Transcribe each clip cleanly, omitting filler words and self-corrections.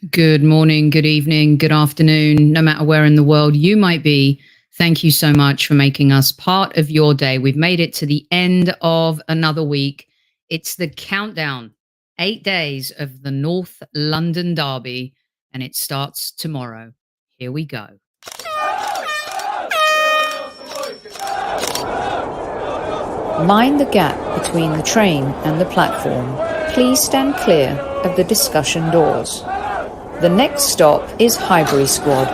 Good morning, good evening, good afternoon, no matter where in the world you might be. Thank you so much for making us part of your day. We've made it to the end of another week. It's the countdown, 8 days of the North London Derby, and it starts tomorrow. Here we go. Mind the gap between the train and the platform. Please stand clear of the discussion doors. The next stop is Highbury Squad.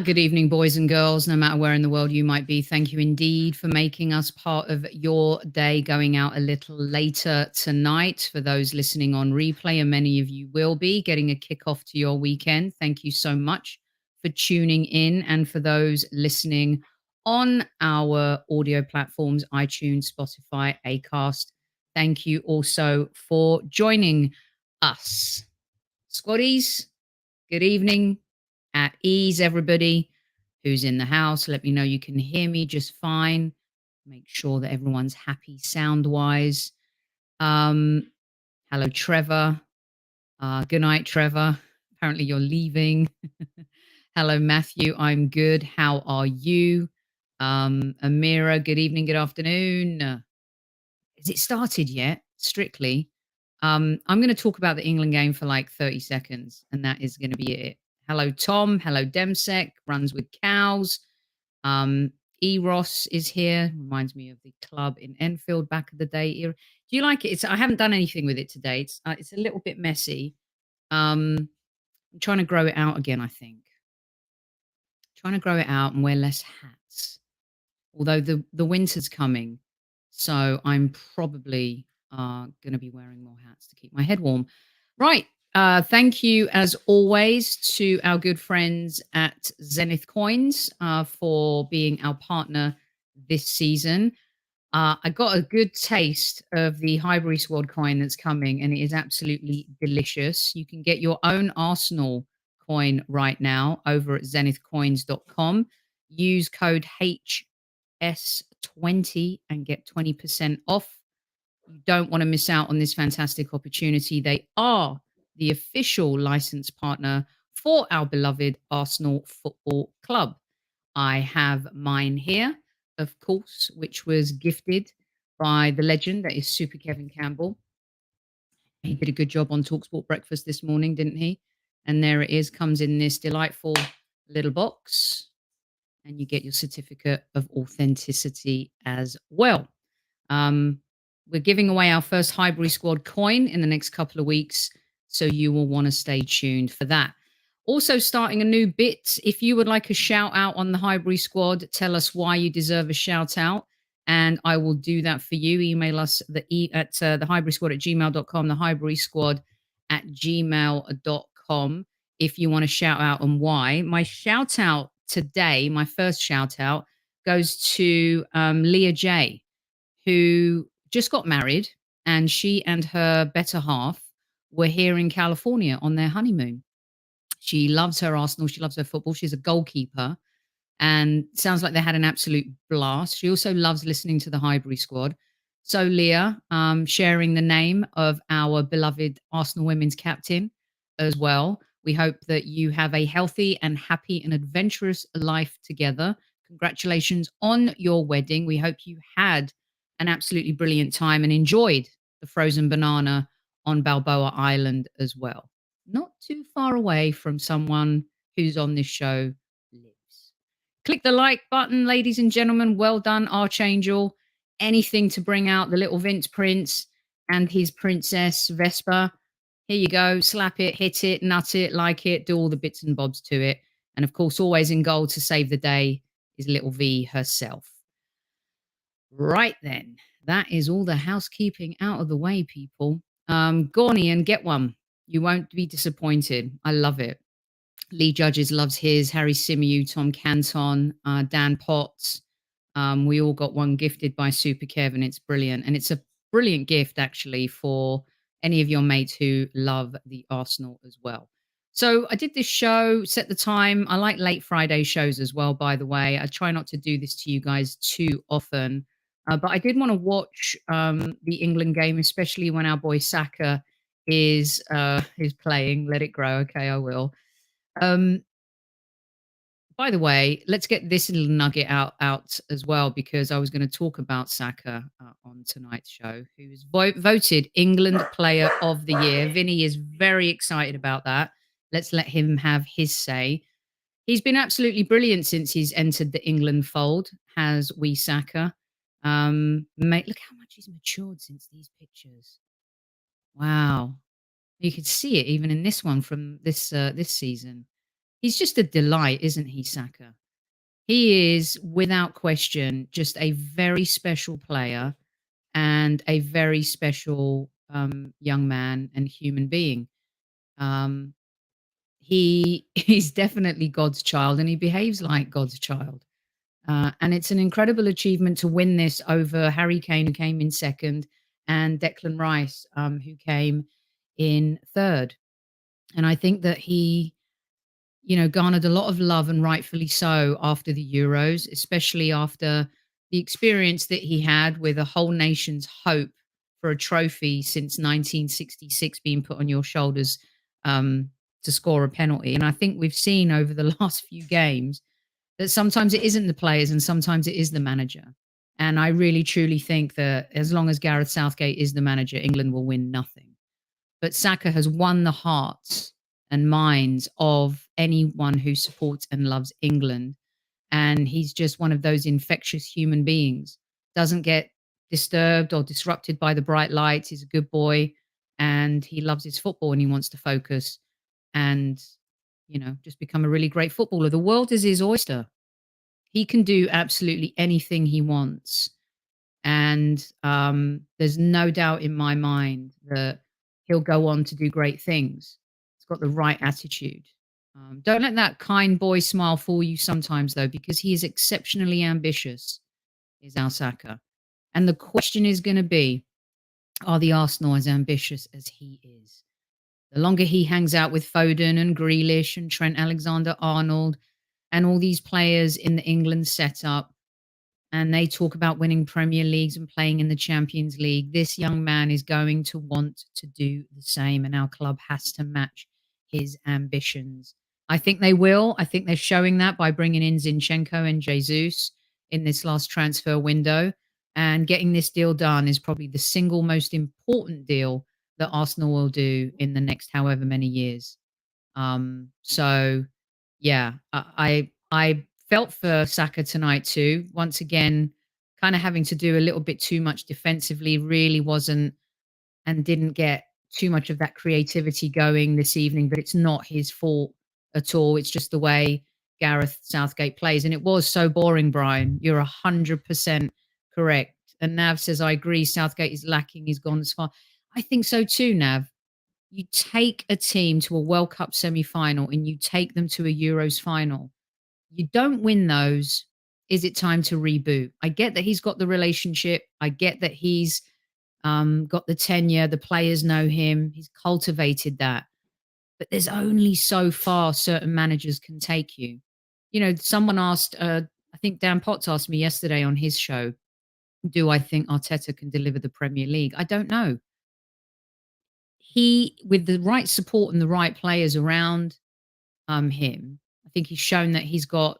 Good evening, boys and girls, no matter where in the world you might be. Thank you indeed for making us part of your day, going out a little later tonight. For those listening on replay, and many of you will be getting a kickoff to your weekend. Thank you so much for tuning in. And for those listening on our audio platforms, iTunes, Spotify, Acast, thank you also for joining us. Squaddies, good evening. At ease, everybody who's in the house. Let me know you can hear me just fine. Make sure that everyone's happy sound wise. Hello, Trevor. Good night, Trevor. Apparently, you're leaving. Hello, Matthew. I'm good. How are you? Amira, good evening, good afternoon. Has it started yet? Strictly. I'm going to talk about the England game for like 30 seconds, and that is going to be it. Hello, Tom. Hello, Demsec. Runs with cows. Um, Eros is here. Reminds me of the club in Enfield back of the day. Do you like it? I haven't done anything with it to date. It's a little bit messy. I'm trying to grow it out again, I think. Trying to grow it out and wear less hats. Although the winter's coming, so I'm probably going to be wearing more hats to keep my head warm. Right. Thank you, as always, to our good friends at Zenith Coins for being our partner this season. I got a good taste of the Highbury Squad coin that's coming, and it is absolutely delicious. You can get your own Arsenal coin right now over at zenithcoins.com. Use code HS20 and get 20% off. You don't want to miss out on this fantastic opportunity. They are the official license partner for our beloved Arsenal Football Club. I have mine here, of course, which was gifted by the legend that is Super Kevin Campbell. He did a good job on Talksport Breakfast this morning, didn't he? And there it is, comes in this delightful little box, and you get your certificate of authenticity as well. We're giving away our first Highbury Squad coin in the next couple of weeks, so you will want to stay tuned for that. Also starting a new bit. If you would like a shout out on the Highbury Squad, tell us why you deserve a shout out, and I will do that for you. Email us at the Highbury Squad at gmail.com, the Highbury Squad at gmail.com, if you want to shout out and why. My shout out today, my first shout out, goes to Leah J, who just got married, and she and her better half were here in California on their honeymoon. She loves her Arsenal. She loves her football. She's a goalkeeper, and sounds like they had an absolute blast. She also loves listening to the Highbury Squad. So, Leah, sharing the name of our beloved Arsenal women's captain as well. We hope that you have a healthy and happy and adventurous life together. Congratulations on your wedding. We hope you had an absolutely brilliant time and enjoyed the frozen banana on Balboa Island as well. Not too far away from someone who's on this show lives. Click the like button, ladies and gentlemen. Well done, Archangel. Anything to bring out the little Vince Prince and his princess Vespa. Here you go. Slap it, hit it, nut it, like it, do all the bits and bobs to it. And of course, always in goal to save the day is little V herself. Right then, that is all the housekeeping out of the way, people. Go on, Ian, get one. You won't be disappointed. I love it. Lee Judges loves his. Harry Simeou, Tom Canton, Dan Potts. We all got one gifted by Super Kev, and it's brilliant. And it's a brilliant gift, actually, for any of your mates who love the Arsenal as well. So I did this show, set the time. I like late Friday shows as well, by the way. I try not to do this to you guys too often. But I did want to watch the England game, especially when our boy Saka is playing. Let it grow. Okay, I will. Um, by the way, let's get this little nugget out as well, because I was going to talk about Saka on tonight's show, who was voted England Player of the Year. Vinny is very excited about that. Let's let him have his say. He's been absolutely brilliant since he's entered the England fold, has wee Saka. Mate, look how much he's matured since these pictures. Wow. You could see it even in this one from this season. He's just a delight, isn't he, Saka? He is, without question, just a very special player and a very special young man and human being. Um, he is definitely God's child, and he behaves like God's child. And it's an incredible achievement to win this over Harry Kane, who came in second, and Declan Rice, who came in third. And I think that he, garnered a lot of love, and rightfully so, after the Euros, especially after the experience that he had with a whole nation's hope for a trophy since 1966 being put on your shoulders um, to score a penalty. And I think we've seen over the last few games that sometimes it isn't the players and sometimes it is the manager. And I really truly think that as long as Gareth Southgate is the manager, England will win nothing. But Saka has won the hearts and minds of anyone who supports and loves England. And he's just one of those infectious human beings. Doesn't get disturbed or disrupted by the bright lights. He's a good boy and he loves his football and he wants to focus and, just become a really great footballer. The world is his oyster. He can do absolutely anything he wants. And there's no doubt in my mind that he'll go on to do great things. He's got the right attitude. Don't let that kind boy smile fool you sometimes, though, because he is exceptionally ambitious, is Al Saka. And the question is going to be, are the Arsenal as ambitious as he is? The longer he hangs out with Foden and Grealish and Trent Alexander-Arnold and all these players in the England setup, and they talk about winning Premier Leagues and playing in the Champions League, this young man is going to want to do the same, and our club has to match his ambitions. I think they will. I think they're showing that by bringing in Zinchenko and Jesus in this last transfer window. And getting this deal done is probably the single most important deal that Arsenal will do in the next however many years. So yeah, I felt for Saka tonight too. Once again, kind of having to do a little bit too much defensively, really wasn't and didn't get too much of that creativity going this evening, but it's not his fault at all. It's just the way Gareth Southgate plays. And it was so boring, Brian. You're 100% correct. And Nav says, I agree. Southgate is lacking. He's gone as far. I think so too, Nav. You take a team to a World Cup semi-final and you take them to a Euros final. You don't win those. Is it time to reboot? I get that he's got the relationship. I get that he's got the tenure. The players know him. He's cultivated that. But there's only so far certain managers can take you. Someone asked, I think Dan Potts asked me yesterday on his show, do I think Arteta can deliver the Premier League? I don't know. He, with the right support and the right players around him, I think he's shown that he's got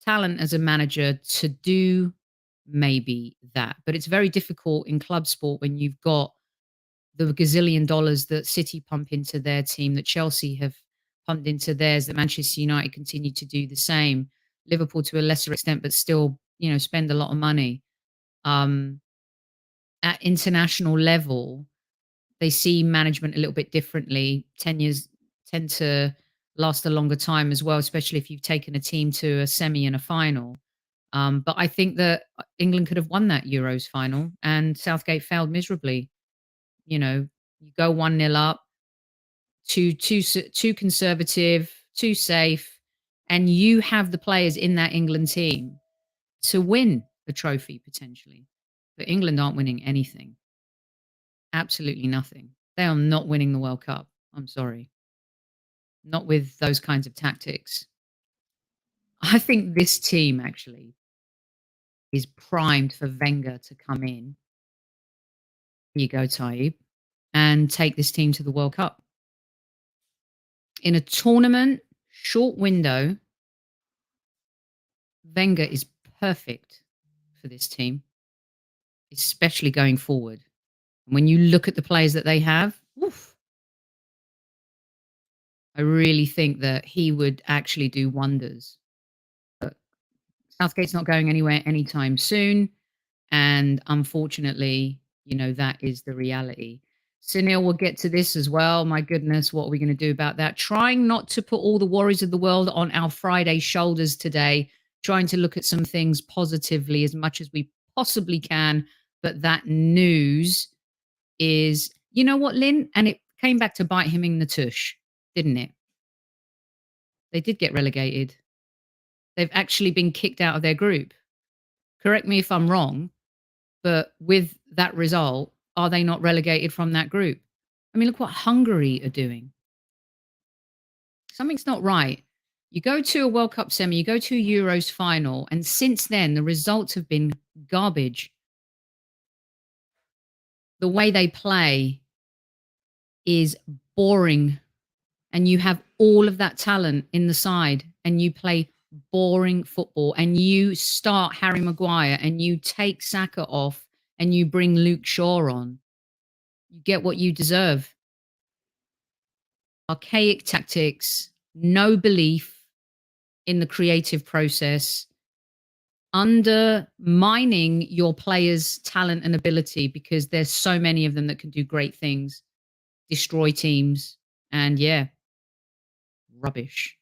talent as a manager to do maybe that. But it's very difficult in club sport when you've got the gazillion dollars that City pump into their team, that Chelsea have pumped into theirs, that Manchester United continue to do the same. Liverpool to a lesser extent, but still, spend a lot of money. At international level, they see management a little bit differently. 10 years tend to last a longer time as well, especially if you've taken a team to a semi and a final. But I think that England could have won that Euros final, and Southgate failed miserably. You go 1-0 up, too conservative, too safe, and you have the players in that England team to win the trophy potentially. But England aren't winning anything. Absolutely nothing. They are not winning the World Cup. I'm sorry. not with those kinds of tactics. I think this team actually is primed for Wenger to come in. Here you go, Taib, and take this team to the World Cup. In a tournament, short window, Wenger is perfect for this team, especially going forward. When you look at the players that they have, oof, I really think that he would actually do wonders. But Southgate's not going anywhere anytime soon. And unfortunately, that is the reality. Sunil will get to this as well. My goodness, what are we going to do about that? Trying not to put all the worries of the world on our Friday shoulders today, trying to look at some things positively as much as we possibly can. But that news is, you know what, Lynn? And it came back to bite him in the tush, didn't it? They did get relegated. They've actually been kicked out of their group. Correct me if I'm wrong, but with that result, are they not relegated from that group? I mean, look what Hungary are doing. Something's not right. You go to a World Cup semi, you go to a Euros final, and since then, the results have been garbage. The way they play is boring, and you have all of that talent in the side, and you play boring football, and you start Harry Maguire, and you take Saka off, and you bring Luke Shaw on. You get what you deserve. Archaic tactics, no belief in the creative process, undermining your players' talent and ability because there's so many of them that can do great things, destroy teams, and yeah, rubbish.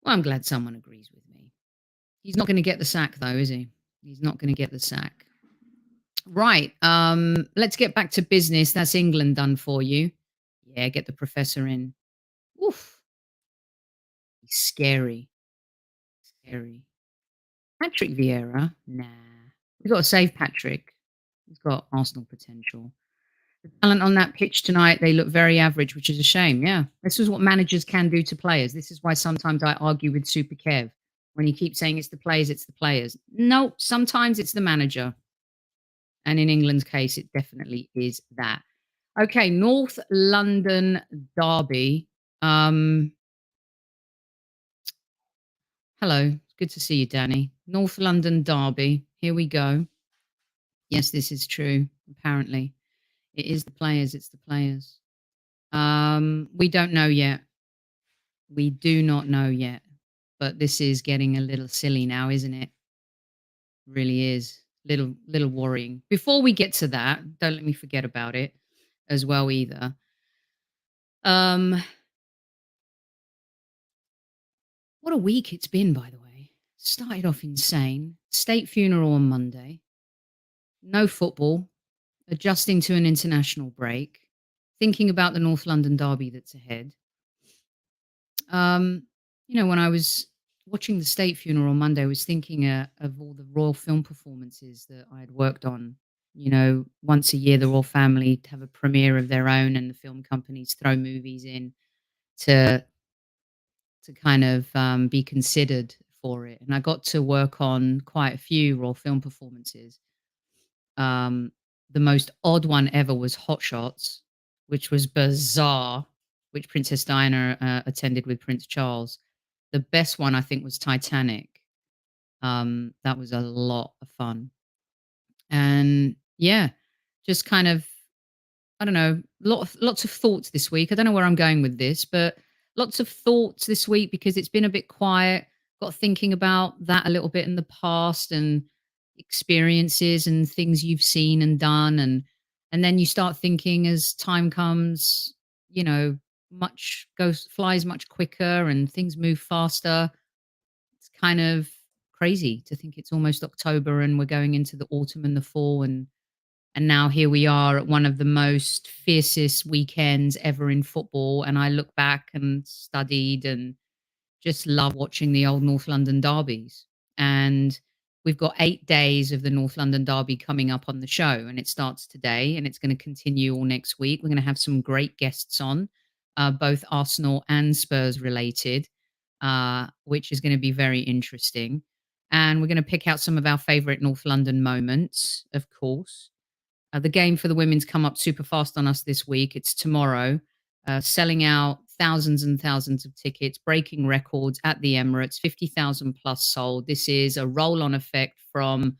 Well, I'm glad someone agrees with me. He's not going to get the sack, though, is he? He's not going to get the sack. Right. Let's get back to business. That's England done for you. Yeah, get the professor in. Oof. He's scary. Scary. Patrick Vieira? Nah. We've got to save Patrick. He's got Arsenal potential. The talent on that pitch tonight, they look very average, which is a shame. Yeah. This is what managers can do to players. This is why sometimes I argue with Super Kev when he keeps saying it's the players, it's the players. No, sometimes it's the manager. And in England's case, it definitely is that. Okay, North London derby. Hello, good to see you, Danny. North London derby. Here we go. Yes, this is true. Apparently, it is the players. It's the players. We don't know yet. We do not know yet. But this is getting a little silly now, isn't it? Really is. Little worrying. Before we get to that, don't let me forget about it as well either. What a week it's been, by the way. Started off insane. State funeral on Monday. No football. Adjusting to an international break. Thinking about the North London derby that's ahead. When I was watching the state funeral on Monday, I was thinking of all the royal film performances that I had worked on. Once a year, the royal family have a premiere of their own, and the film companies throw movies in to kind of be considered for it. And I got to work on quite a few royal film performances. The most odd one ever was Hot Shots, which was bizarre, which Princess Diana attended with Prince Charles. The best one, I think, was Titanic. That was a lot of fun. And yeah, just kind of, I don't know, lots of thoughts this week. I don't know where I'm going with this, but lots of thoughts this week because it's been a bit quiet. Got thinking about that a little bit in the past and experiences and things you've seen and done. And then you start thinking as time comes, flies much quicker and things move faster. It's kind of crazy to think it's almost October and we're going into the autumn and the fall and now here we are at one of the most fiercest weekends ever in football. And I look back and studied and just love watching the old North London derbies. And we've got 8 days of the North London derby coming up on the show. And it starts today and it's going to continue all next week. We're going to have some great guests on. both Arsenal and Spurs related, which is going to be very interesting. And we're going to pick out some of our favourite North London moments, of course. The game for the women's come up super fast on us this week. It's tomorrow, selling out thousands and thousands of tickets, breaking records at the Emirates, 50,000 plus sold. This is a roll-on effect from,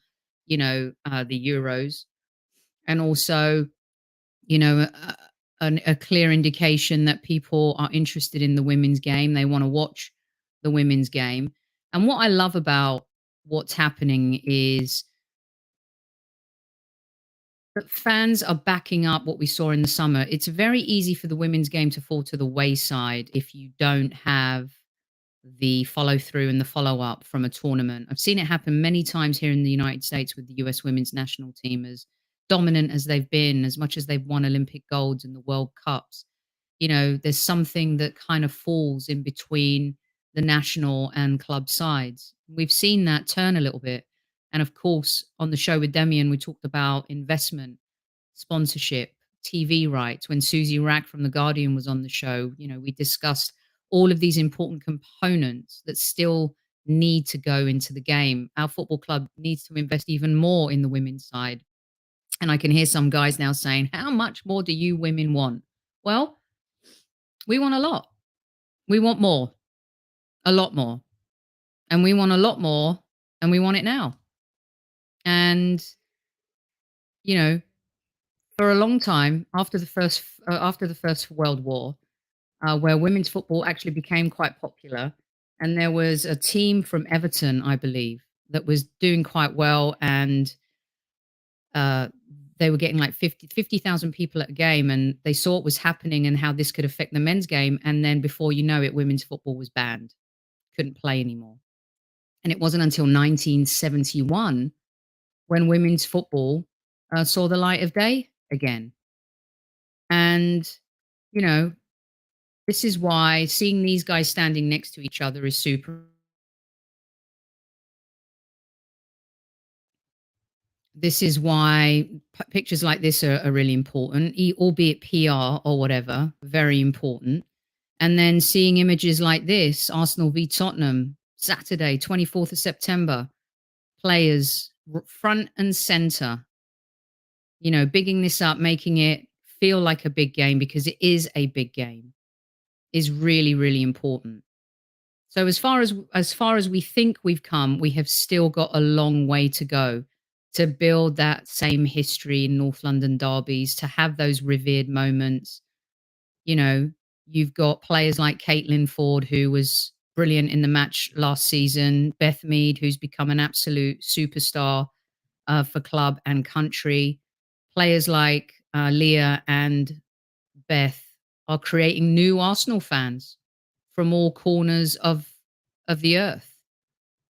the Euros, and also, a clear indication that people are interested in the women's game. They want to watch the women's game. And what I love about what's happening is that fans are backing up what we saw in the summer. It's very easy for the women's game to fall to the wayside if you don't have the follow through and the follow up from a tournament. I've seen it happen many times here in the United States with the US women's national team, as dominant as they've been, as much as they've won Olympic golds and the World Cups. There's something that kind of falls in between the national and club sides. We've seen that turn a little bit. And of course, on the show with Demian, we talked about investment, sponsorship, TV rights. When Susie Rack from The Guardian was on the show, we discussed all of these important components that still need to go into the game. Our football club needs to invest even more in the women's side. And I can hear some guys now saying, how much more do you women want? Well, we want a lot. We want more, a lot more. And we want a lot more, and we want it now. And, for a long time after the First World War, where women's football actually became quite popular, and there was a team from Everton, I believe, that was doing quite well, and they were getting like 50,000 people at a game, and they saw what was happening and how this could affect the men's game. And then before you know it, women's football was banned, couldn't play anymore. And it wasn't until 1971 when women's football saw the light of day again. And, this is why seeing these guys standing next to each other is super. This is why pictures like this are really important, albeit PR or whatever, very important. And then seeing images like this, Arsenal v Tottenham, Saturday, 24th of September, players front and center, bigging this up, making it feel like a big game, because it is a big game, is really, really important. So as far as we think we've come, we have still got a long way to go to build that same history in North London derbies, to have those revered moments. You've got players like Caitlin Ford, who was brilliant in the match last season, Beth Mead, who's become an absolute superstar for club and country. Players like Leah and Beth are creating new Arsenal fans from all corners of the earth.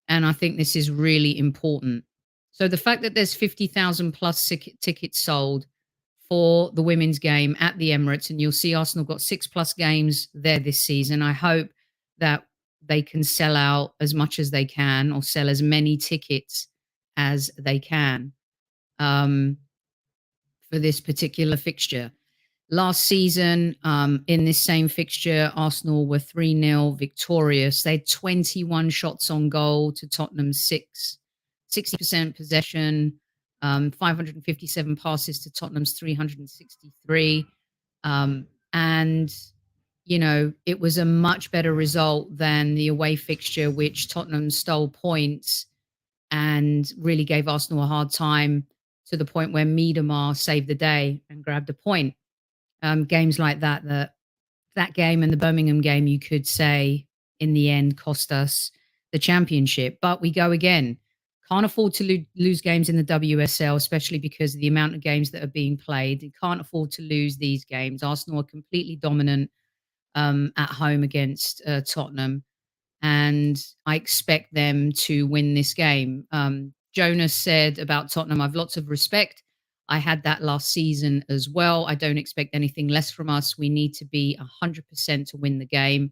And I think this is really important. So the fact that there's 50,000 plus tickets sold for the women's game at the Emirates, and you'll see Arsenal got 6+ games there this season. I hope that they can sell out as much as they can, or sell as many tickets as they can for this particular fixture. Last season, in this same fixture, Arsenal were 3-0 victorious. They had 21 shots on goal to Tottenham's 6, 60% possession, 557 passes to Tottenham's 363. And, it was a much better result than the away fixture, which Tottenham stole points and really gave Arsenal a hard time, to the point where Mead saved the day and grabbed a point. Games like that game and the Birmingham game, you could say in the end cost us the championship. But we go again. Can't afford to lose games in the WSL, especially because of the amount of games that are being played. You can't afford to lose these games. Arsenal are completely dominant at home against Tottenham, and I expect them to win this game. Jonas said about Tottenham, I've lots of respect. I had that last season as well. I don't expect anything less from us. We need to be 100% to win the game.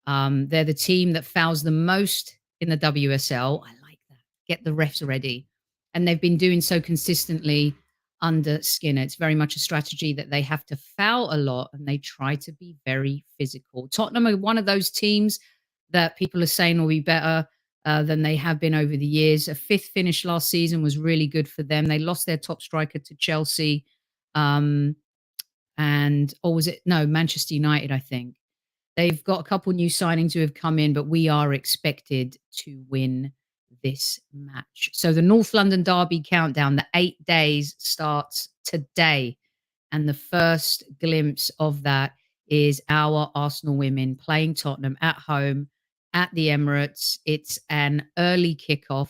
They're the team that fouls the most in the WSL. I like that. Get the refs ready. And they've been doing so consistently under Skinner. It's very much a strategy that they have to foul a lot and they try to be very physical. Tottenham are one of those teams that people are saying will be better than they have been over the years. A fifth finish last season was really good for them. They lost their top striker to Chelsea. Or was it? No, Manchester United, I think. They've got a couple new signings who have come in, but we are expected to win this match. So the North London Derby countdown, the 8 days starts today. And the first glimpse of that is our Arsenal women playing Tottenham at home at the Emirates. It's an early kickoff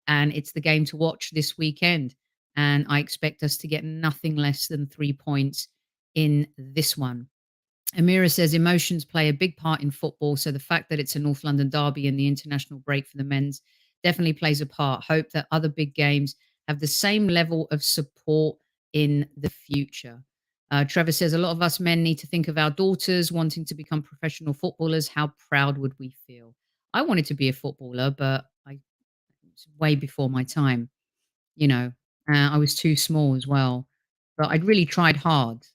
and it's the game to watch this weekend. And I expect us to get nothing less than 3 points in this one. Amira says emotions play a big part in football. So the fact that it's a North London derby and the international break for the men's definitely plays a part. Hope that other big games have the same level of support in the future. Trevor says a lot of us men need to think of our daughters wanting to become professional footballers. How proud would we feel? I wanted to be a footballer, but it's way before my time. You know, I was too small as well. But I'd really tried hard,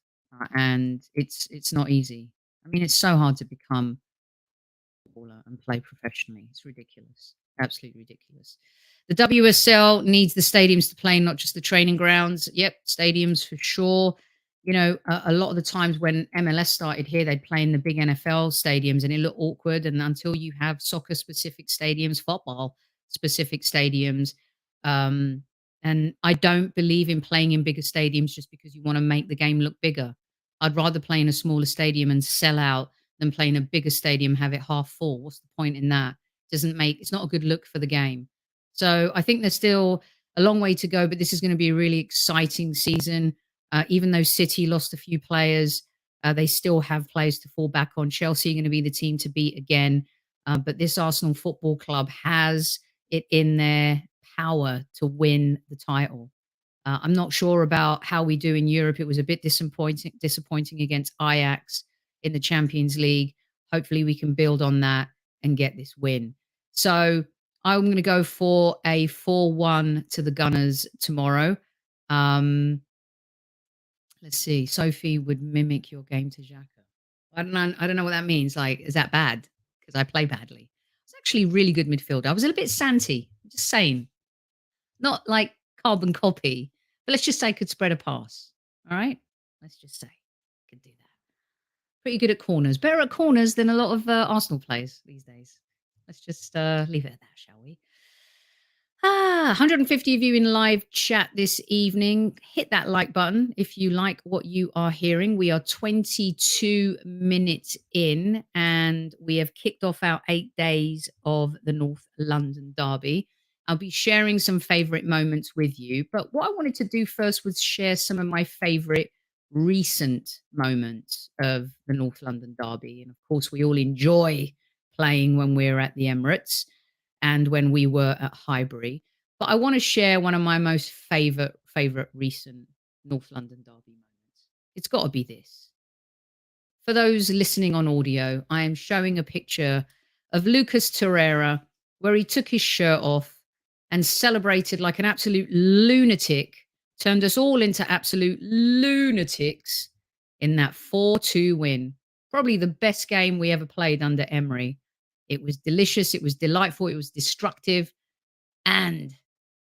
and it's not easy. I mean, it's so hard to become a footballer and play professionally. It's ridiculous, absolutely ridiculous. The WSL needs the stadiums to play, not just the training grounds. Yep, stadiums for sure. You know, a lot of the times when MLS started here, they'd play in the big NFL stadiums, and it looked awkward. And until you have soccer-specific stadiums, football-specific stadiums, and I don't believe in playing in bigger stadiums just because you want to make the game look bigger. I'd rather play in a smaller stadium and sell out than play in a bigger stadium, have it half full. What's the point in that? It's not a good look for the game. So I think there's still a long way to go, but this is going to be a really exciting season. Even though City lost a few players, they still have players to fall back on. Chelsea are going to be the team to beat again. But this Arsenal Football Club has it in their power to win the title. I'm not sure about how we do in Europe. It was a bit disappointing against Ajax in the Champions League. Hopefully we can build on that and get this win. So I'm going to go for a 4-1 to the Gunners tomorrow. Let's see. Sophie would mimic your game to Xhaka. I don't know what that means. Like, is that bad? Because I play badly. It's actually really good midfielder. I was a little bit Santi. Just saying. Not like carbon copy, but let's just say could spread a pass. All right? Let's just say could do that. Pretty good at corners. Better at corners than a lot of Arsenal players these days. Let's just leave it at that, shall we? 150 of you in live chat this evening. Hit that like button if you like what you are hearing. We are 22 minutes in and we have kicked off our 8 days of the North London Derby. I'll be sharing some favorite moments with you. But what I wanted to do first was share some of my favorite recent moments of the North London Derby. And of course, we all enjoy playing when we're at the Emirates and when we were at Highbury. But I want to share one of my most favorite recent North London Derby moments. It's got to be this. For those listening on audio, I am showing a picture of Lucas Torreira where he took his shirt off and celebrated like an absolute lunatic, turned us all into absolute lunatics in that 4-2 win. Probably the best game we ever played under Emery. It was delicious, it was delightful, it was destructive, and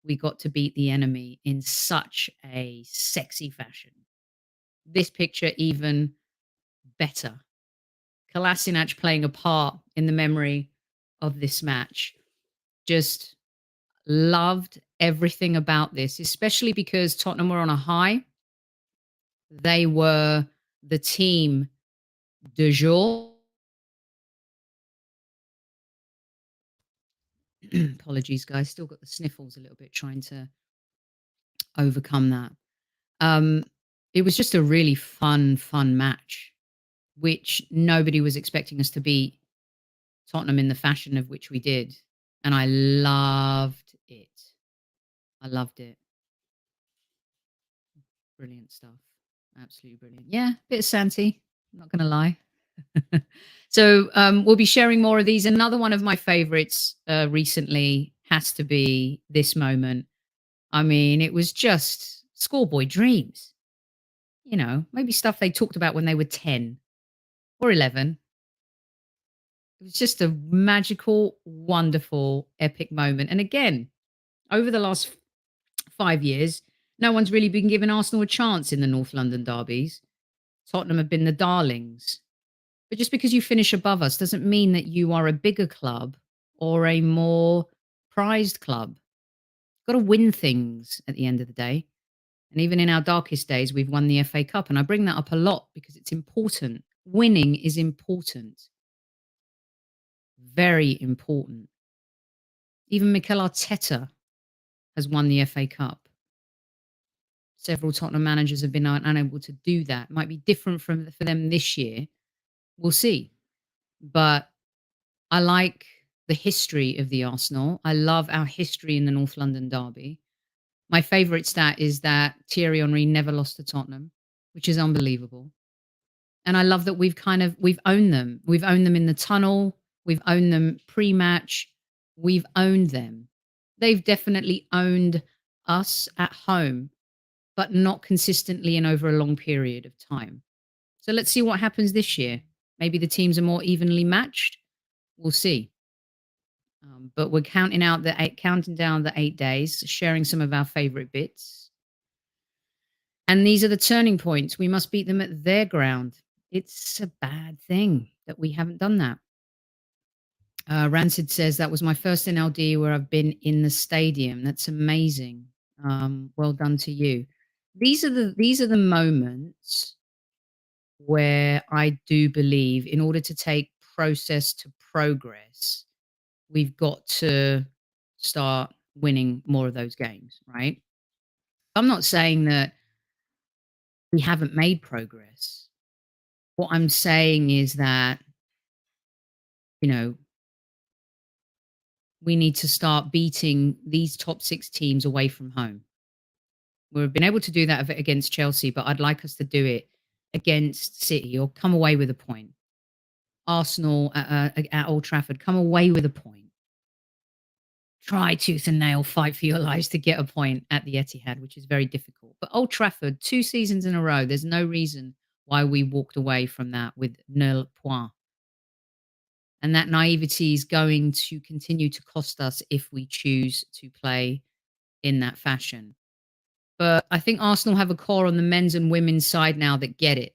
we got to beat the enemy in such a sexy fashion. This picture even better. Kolasinac playing a part in the memory of this match. Just loved everything about this, especially because Tottenham were on a high. They were the team du jour. Apologies, guys. Still got the sniffles a little bit, trying to overcome that. It was just a really fun match, which nobody was expecting us to beat Tottenham in the fashion of which we did. And I loved it. I loved it. Brilliant stuff. Absolutely brilliant. Yeah, bit of Santi. I'm not going to lie. So we'll be sharing more of these. Another one of my favorites recently has to be this moment. I mean, it was just schoolboy dreams. You know, maybe stuff they talked about when they were 10 or 11. It was just a magical, wonderful, epic moment. And again, over the last 5 years, no one's really been giving Arsenal a chance in the North London derbies. Tottenham have been the darlings. But just because you finish above us doesn't mean that you are a bigger club or a more prized club. Got to win things at the end of the day. And even in our darkest days, we've won the FA Cup. And I bring that up a lot because it's important. Winning is important. Very important. Even Mikel Arteta has won the FA Cup. Several Tottenham managers have been unable to do that. It might be different for them this year. We'll see. But I like the history of the Arsenal. I love our history in the North London derby. My favourite stat is that Thierry Henry never lost to Tottenham, which is unbelievable. And I love that we've owned them. We've owned them in the tunnel. We've owned them pre-match. We've owned them. They've definitely owned us at home, but not consistently and over a long period of time. So let's see what happens this year. Maybe the teams are more evenly matched. We'll see. But we're counting down the 8 days, sharing some of our favourite bits. And these are the turning points. We must beat them at their ground. It's a bad thing that we haven't done that. Rancid says, that was my first NLD where I've been in the stadium. That's amazing. Well done to you. These are the moments where I do believe in order to take process to progress, we've got to start winning more of those games, right? I'm not saying that we haven't made progress. What I'm saying is that, you know, we need to start beating these top 6 teams away from home. We've been able to do that against Chelsea, but I'd like us to do it against City or come away with a point. Arsenal at Old Trafford, come away with a point. Try tooth and nail, fight for your lives to get a point at the Etihad, which is very difficult. But Old Trafford, 2 seasons in a row, there's no reason why we walked away from that with nil points. And that naivety is going to continue to cost us if we choose to play in that fashion. But I think Arsenal have a core on the men's and women's side now that get it.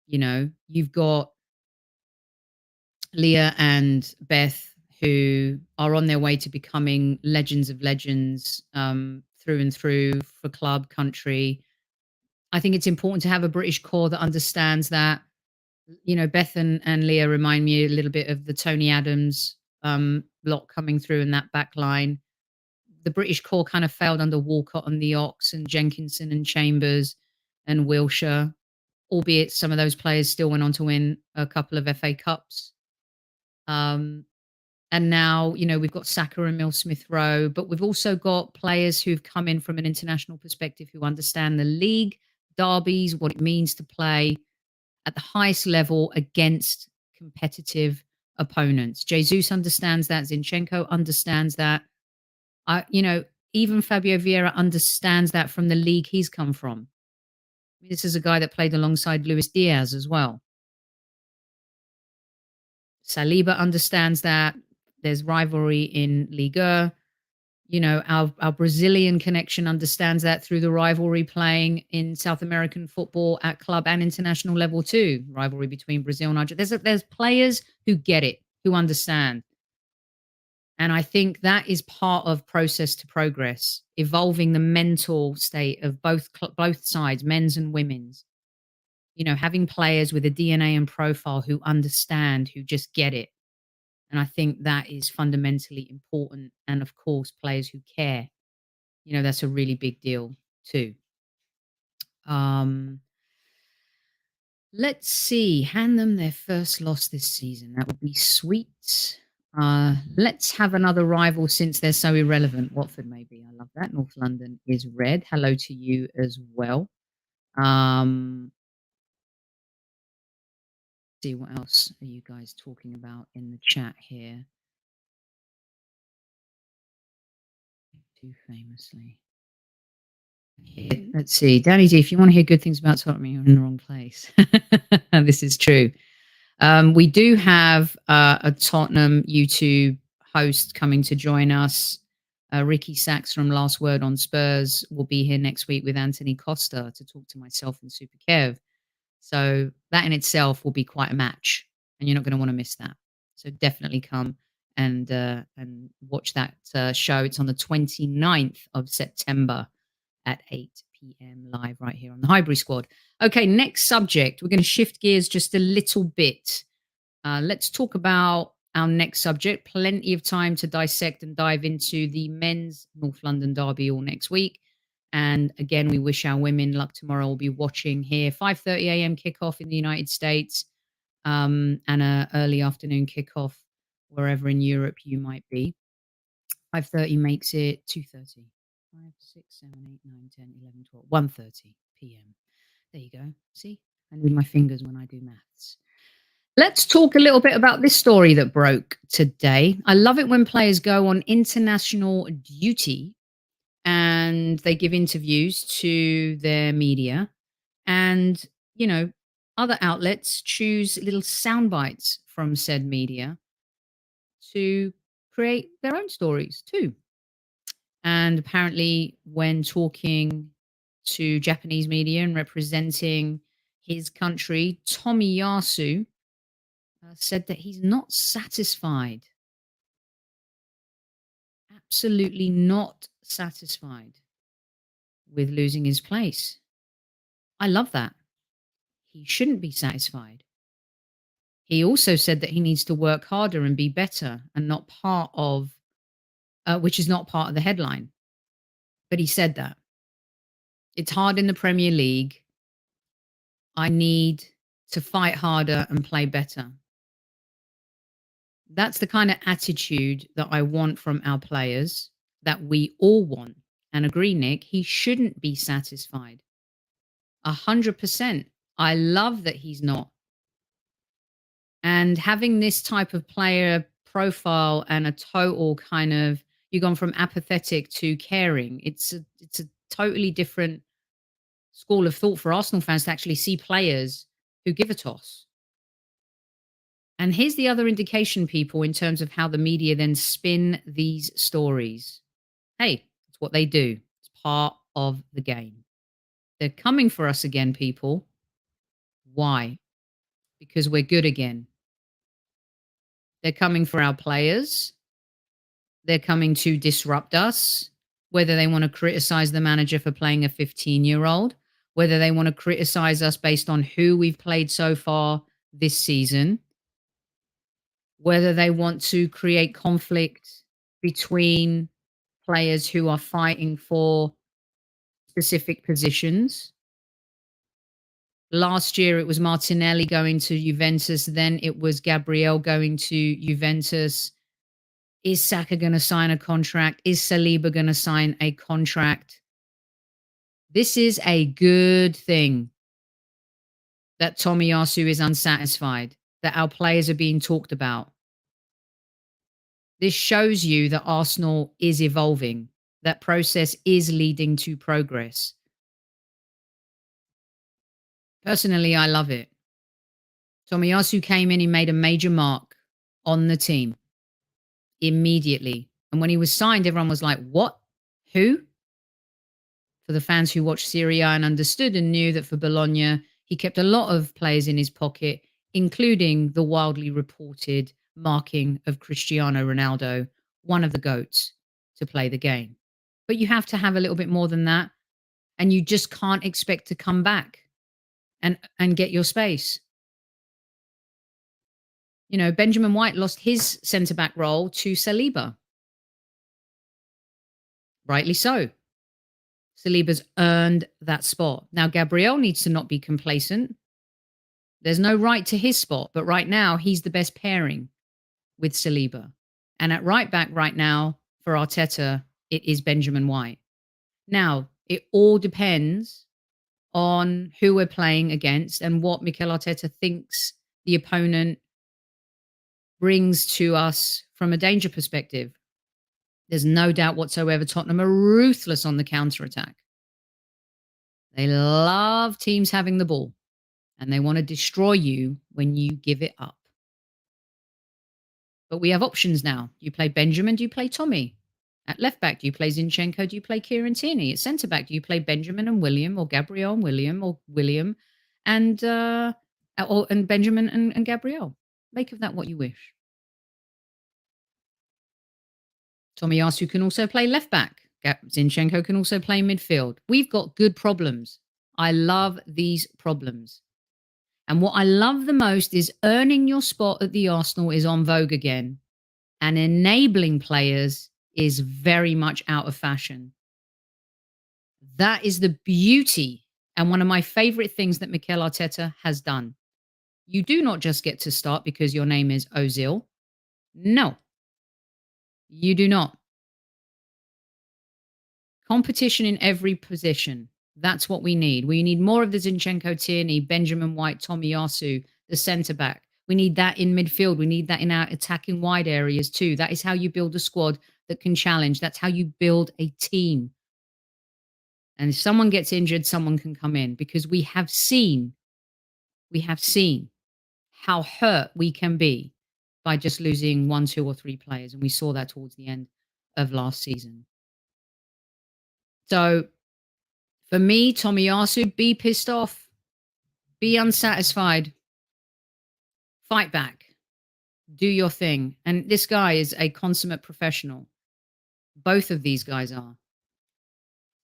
You know, you've got Leah and Beth, who are on their way to becoming legends of legends through and through for club, country. I think it's important to have a British core that understands that. You know, Beth and Leah remind me a little bit of the Tony Adams lot coming through in that back line. The British core kind of failed under Walcott and the Ox and Jenkinson and Chambers and Wilshere, albeit some of those players still went on to win a couple of FA Cups. And now, you know, we've got Saka and Mill Smith Rowe, but we've also got players who've come in from an international perspective who understand the league, derbies, what it means to play at the highest level against competitive opponents. Jesus understands that. Zinchenko understands that. You know, even Fabio Vieira understands that from the league he's come from. I mean, this is a guy that played alongside Luis Diaz as well. Saliba understands that. There's rivalry in Liga. You know, our Brazilian connection understands that through the rivalry playing in South American football at club and international level too. Rivalry between Brazil and Argentina. There's players who get it, who understand. And I think that is part of process to progress, evolving the mental state of both sides, men's and women's. You know, having players with a DNA and profile who understand, who just get it. And I think that is fundamentally important. And of course, players who care. You know, that's a really big deal too. Let's see. Hand them their first loss this season. That would be sweet. Let's have another rival since they're so irrelevant. Watford, maybe. I love that. North London is red. Hello to you as well. See what else are you guys talking about in the chat here? Too famously. Let's see. Danny D, if you want to hear good things about Tottenham, you're in the wrong place. This is true. We do have a Tottenham YouTube host coming to join us. Ricky Sachs from Last Word on Spurs will be here next week with Anthony Costa to talk to myself and Super Kev. So that in itself will be quite a match, and you're not going to want to miss that. So definitely come and watch that show. It's on the 29th of September at 8 p.m. live right here on the Highbury Squad. Okay, next subject. We're going to shift gears just a little bit. Let's talk about our next subject. Plenty of time to dissect and dive into the men's North London derby all next week. And again, we wish our women luck tomorrow. We'll be watching here 5:30 a.m. kickoff in the United States and an early afternoon kickoff wherever in Europe you might be. 5:30 makes it 2:30. 5, 6, 7, 8, 9, 10, 11, 12, 1:30 p.m. There you go. See, I need my fingers when I do maths. Let's talk a little bit about this story that broke today. I love it when players go on international duty and they give interviews to their media and, other outlets choose little sound bites from said media to create their own stories too. And apparently, when talking to Japanese media and representing his country, Tomiyasu said that he's not satisfied. Absolutely not satisfied with losing his place. I love that. He shouldn't be satisfied. He also said that he needs to work harder and be better and not part of, which is not part of the headline. But he said that. It's hard in the Premier League. I need to fight harder and play better. That's the kind of attitude that I want from our players, that we all want. And agree, Nick, he shouldn't be satisfied. 100%. I love that he's not. And having this type of player profile and a total kind of, you've gone from apathetic to caring. It's a totally different school of thought for Arsenal fans to actually see players who give a toss. And here's the other indication, people, in terms of how the media then spin these stories. Hey, it's what they do. It's part of the game. They're coming for us again, people. Why? Because we're good again. They're coming for our players. They're coming to disrupt us, whether they want to criticize the manager for playing a 15-year-old, whether they want to criticize us based on who we've played so far this season, whether they want to create conflict between players who are fighting for specific positions. Last year, it was Martinelli going to Juventus. Then it was Gabriel going to Juventus. Is Saka going to sign a contract? Is Saliba going to sign a contract? This is a good thing that Tomiyasu is unsatisfied, that our players are being talked about. This shows you that Arsenal is evolving. That process is leading to progress. Personally, I love it. Tomiyasu came in, he made a major mark on the team immediately. And when he was signed, everyone was like, what? Who? For the fans who watched Serie A and understood and knew that for Bologna, he kept a lot of players in his pocket, including the wildly reported marking of Cristiano Ronaldo, one of the GOATs, to play the game. But you have to have a little bit more than that. And you just can't expect to come back and get your space. Benjamin White lost his centre-back role to Saliba. Rightly so. Saliba's earned that spot. Now, Gabriel needs to not be complacent. There's no right to his spot, but right now, he's the best pairing with Saliba. And at right back right now, for Arteta, it is Benjamin White. Now, it all depends on who we're playing against and what Mikel Arteta thinks the opponent brings to us from a danger perspective. There's no doubt whatsoever Tottenham are ruthless on the counter-attack. They love teams having the ball, and they want to destroy you when you give it up. But we have options now. Do you play Benjamin? Do you play Tommy? At left back, do you play Zinchenko? Do you play Kieran Tierney? At centre back, do you play Benjamin and William, or Gabriel and William, or William and Benjamin and Gabriel? Make of that what you wish. Tomiyasu can also play left back. Zinchenko can also play midfield. We've got good problems. I love these problems. And what I love the most is earning your spot at the Arsenal is on vogue again. And enabling players is very much out of fashion. That is the beauty and one of my favorite things that Mikel Arteta has done. You do not just get to start because your name is Ozil. No, you do not. Competition in every position. That's what we need. We need more of the Zinchenko, Tierney, Benjamin White, Tomiyasu, the centre back. We need that in midfield. We need that in our attacking wide areas too. That is how you build a squad that can challenge. That's how you build a team. And if someone gets injured, someone can come in, because we have seen how hurt we can be by just losing 1, 2, or 3 players. And we saw that towards the end of last season. So for me, Tomiyasu, be pissed off, be unsatisfied, fight back, do your thing. And this guy is a consummate professional. Both of these guys are.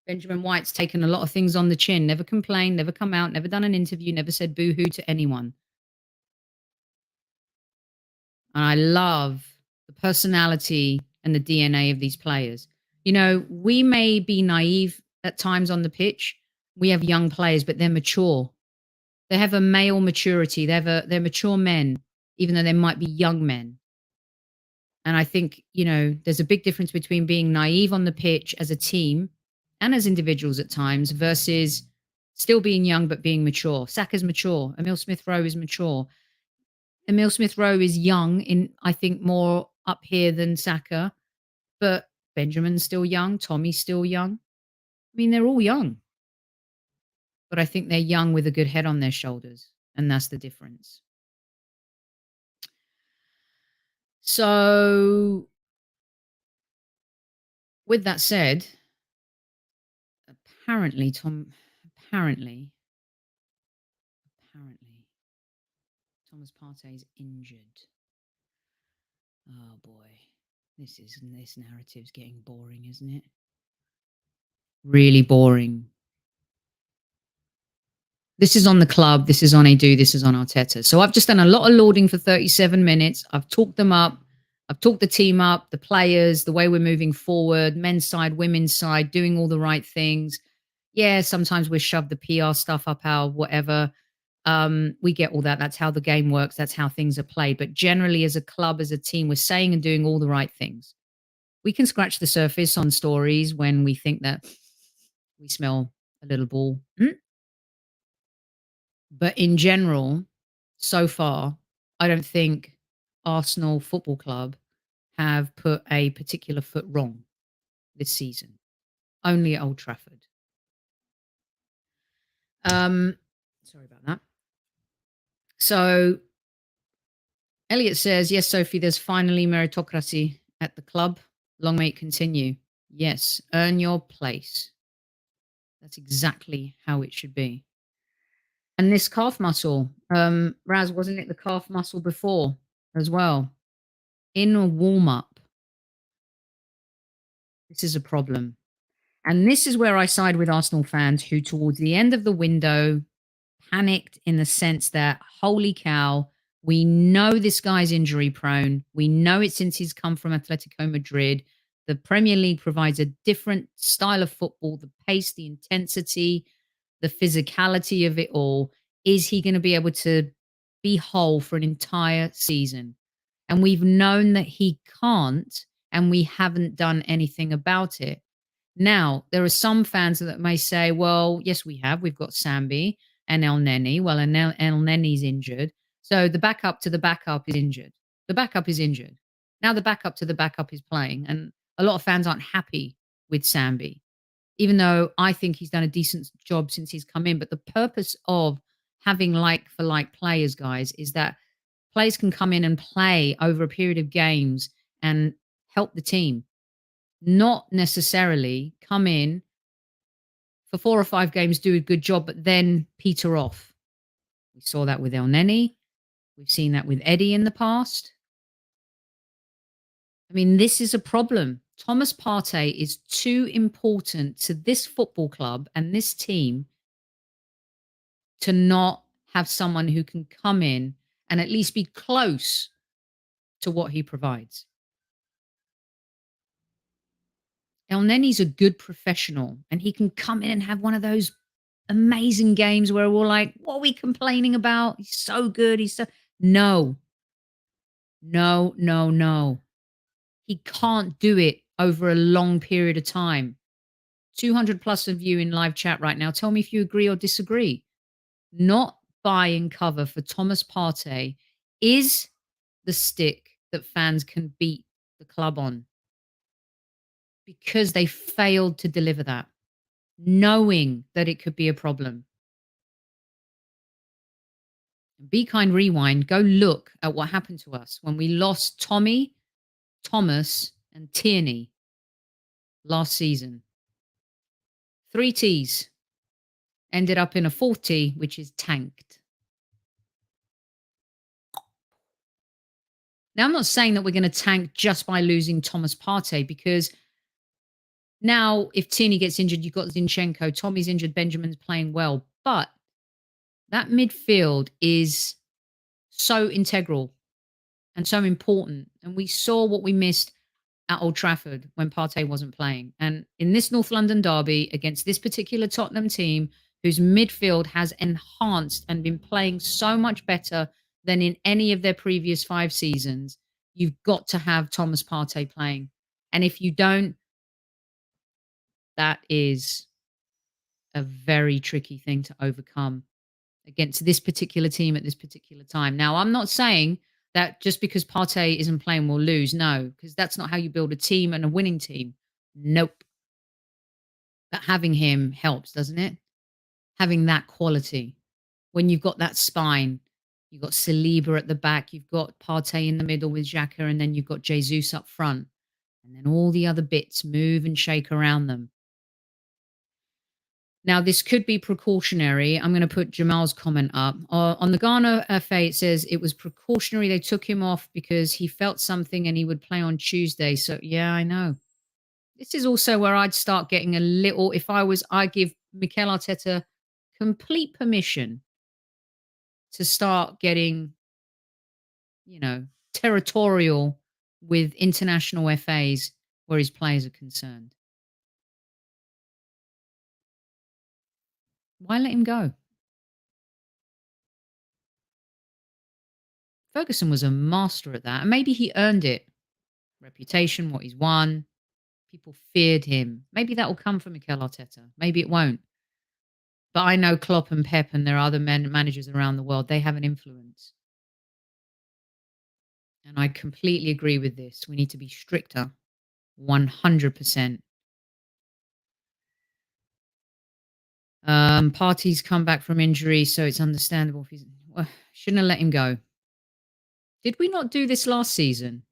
Benjamin White's taken a lot of things on the chin, never complained, never come out, never done an interview, never said boo-hoo to anyone. And I love the personality and the DNA of these players. You know, we may be naive at times on the pitch. We have young players, but they're mature. They have a male maturity. They're mature men, even though they might be young men. And I think, you know, there's a big difference between being naive on the pitch as a team and as individuals at times versus still being young but being mature. Saka's mature. Emile Smith-Rowe is mature. Emile Smith-Rowe is young in, I think, more up here than Saka. But Benjamin's still young. Tommy's still young. I mean, they're all young. But I think they're young with a good head on their shoulders. And that's the difference. So, with that said, apparently, Thomas Partey is injured. Oh boy, this narrative's getting boring, isn't it? Really boring. This is on the club. This is on Edu. This is on Arteta. So I've just done a lot of lauding for 37 minutes. I've talked them up. I've talked the team up, the players, the way we're moving forward, men's side, women's side, doing all the right things. Yeah, sometimes we shove the PR stuff up our whatever. We get all that. That's how the game works. That's how things are played. But generally, as a club, as a team, we're saying and doing all the right things. We can scratch the surface on stories when we think that we smell a little ball. But in general, so far, I don't think Arsenal Football Club have put a particular foot wrong this season. Only at Old Trafford. Sorry about that. So Elliot says, yes, Sophie, there's finally meritocracy at the club. Long may it continue. Yes, earn your place. That's exactly how it should be. And this calf muscle, Raz, wasn't it the calf muscle before as well? In a warm-up. This is a problem. And this is where I side with Arsenal fans who, towards the end of the window, panicked in the sense that, holy cow, we know this guy's injury prone. We know it since he's come from Atletico Madrid. The Premier League provides a different style of football, the pace, the intensity, the physicality of it all. Is he going to be able to be whole for an entire season? And we've known that he can't, and we haven't done anything about it. Now, there are some fans that may say, well, yes, we have. We've got Sambi and El Neni. Well, El Neni's injured. So the backup to the backup is injured. The backup is injured. Now the backup to the backup is playing. And a lot of fans aren't happy with Sambi. even though I think he's done a decent job since he's come in. But the purpose of having like-for-like players, guys, is that players can come in and play over a period of games and help the team, not necessarily come in for 4 or 5 games, do a good job, but then peter off. We saw that with El Neni. We've seen that with Eddie in the past. I mean, this is a problem. Thomas Partey is too important to this football club and this team to not have someone who can come in and at least be close to what he provides. El Neni's a good professional, and he can come in and have one of those amazing games where we're like, what are we complaining about? He's so good. He's so... No. No, no, no. He can't do it over a long period of time. 200 plus of you in live chat right now. Tell me if you agree or disagree. Not buying cover for Thomas Partey is the stick that fans can beat the club on, because they failed to deliver that, knowing that it could be a problem. Be Kind Rewind, go look at what happened to us when we lost Tommy, Thomas, and Tierney last season. 3 T's. Ended up in a 4th T, which is tanked. Now, I'm not saying that we're going to tank just by losing Thomas Partey, because now if Tierney gets injured, you've got Zinchenko. Tommy's injured. Benjamin's playing well. But that midfield is so integral and so important. And we saw what we missed at Old Trafford when Partey wasn't playing. And in this North London derby against this particular Tottenham team, whose midfield has enhanced and been playing so much better than in any of their previous 5 seasons, you've got to have Thomas Partey playing. And if you don't, that is a very tricky thing to overcome against this particular team at this particular time. Now, I'm not saying that just because Partey isn't playing, we'll lose. No, because that's not how you build a team and a winning team. Nope. But having him helps, doesn't it? Having that quality. When you've got that spine, you've got Saliba at the back, you've got Partey in the middle with Xhaka, and then you've got Jesus up front. And then all the other bits move and shake around them. Now, this could be precautionary. I'm going to put Jamal's comment up. On the Ghana FA, it says it was precautionary. They took him off because he felt something and he would play on Tuesday. So, yeah, I know. This is also where I'd start getting a little, I give Mikel Arteta complete permission to start getting, territorial with international FAs where his players are concerned. Why let him go? Ferguson was a master at that, and maybe he earned it. Reputation, what he's won. People feared him. Maybe that will come from Mikel Arteta. Maybe it won't. But I know Klopp and Pep and there are other managers around the world. They have an influence. And I completely agree with this. We need to be stricter. 100%. Partey's come back from injury, so it's understandable if he's... Well, shouldn't have let him go. Did we not do this last season?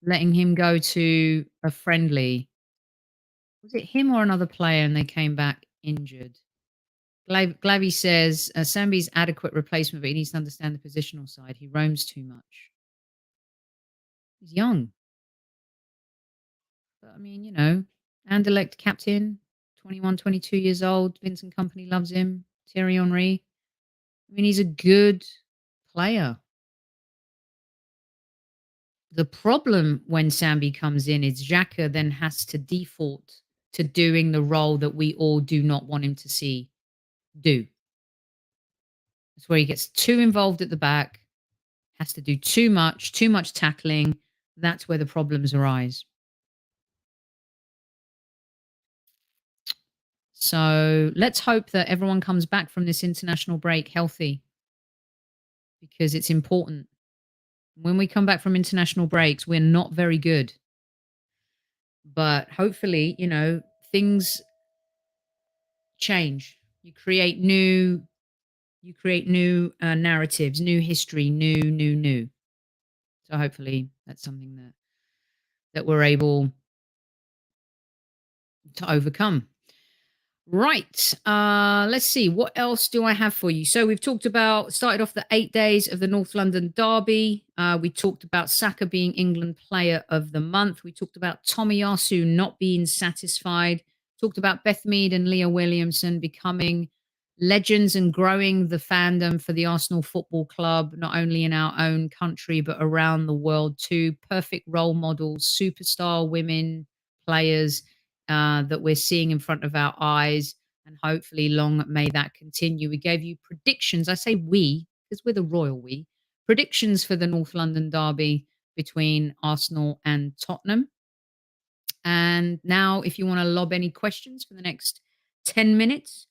Letting him go to a friendly. Was it him or another player and they came back injured? Glavy says, Sambi's adequate replacement, but he needs to understand the positional side. He roams too much. He's young. But, I mean, Anderlecht captain, 21, 22 years old. Vincent Kompany loves him. Thierry Henry. I mean, he's a good player. The problem when Sambi comes in is Xhaka then has to default to doing the role that we all do not want him to do. That's where he gets too involved at the back, has to do too much tackling. That's where the problems arise. So let's hope that everyone comes back from this international break healthy, because it's important. When we come back from international breaks, we're not very good. But hopefully, things change. You create new narratives, new history, new. So hopefully that's something that we're able to overcome. Right. Let's see. What else do I have for you? So we've started off the 8 days of the North London Derby. We talked about Saka being England Player of the Month. We talked about Tomiyasu not being satisfied. Talked about Beth Mead and Leah Williamson becoming legends and growing the fandom for the Arsenal Football Club, not only in our own country, but around the world too. Perfect role models, superstar women players that we're seeing in front of our eyes, and hopefully long may that continue. We gave you predictions. I say we, because we're the royal we. Predictions for the North London Derby between Arsenal and Tottenham. And now, if you want to lob any questions for the next 10 minutes,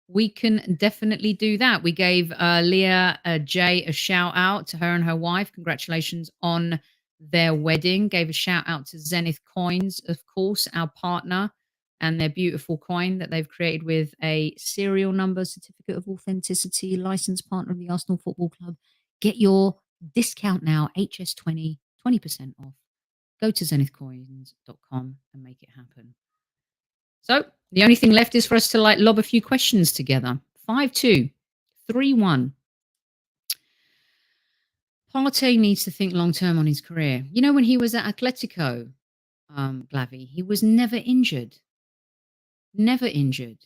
we can definitely do that. We gave Leah J a shout out to her and her wife. Congratulations on their wedding. Gave a shout out to Zenith Coins, of course, our partner, and their beautiful coin that they've created with a serial number, certificate of authenticity, licensed partner of the Arsenal Football Club. Get your discount now, HS20, 20% off. Go to zenithcoins.com and make it happen. So the only thing left is for us to lob a few questions together. 5-2, 3-1. Partey needs to think long-term on his career. You know, when he was at Atletico, Glavy, he was never injured. Never injured.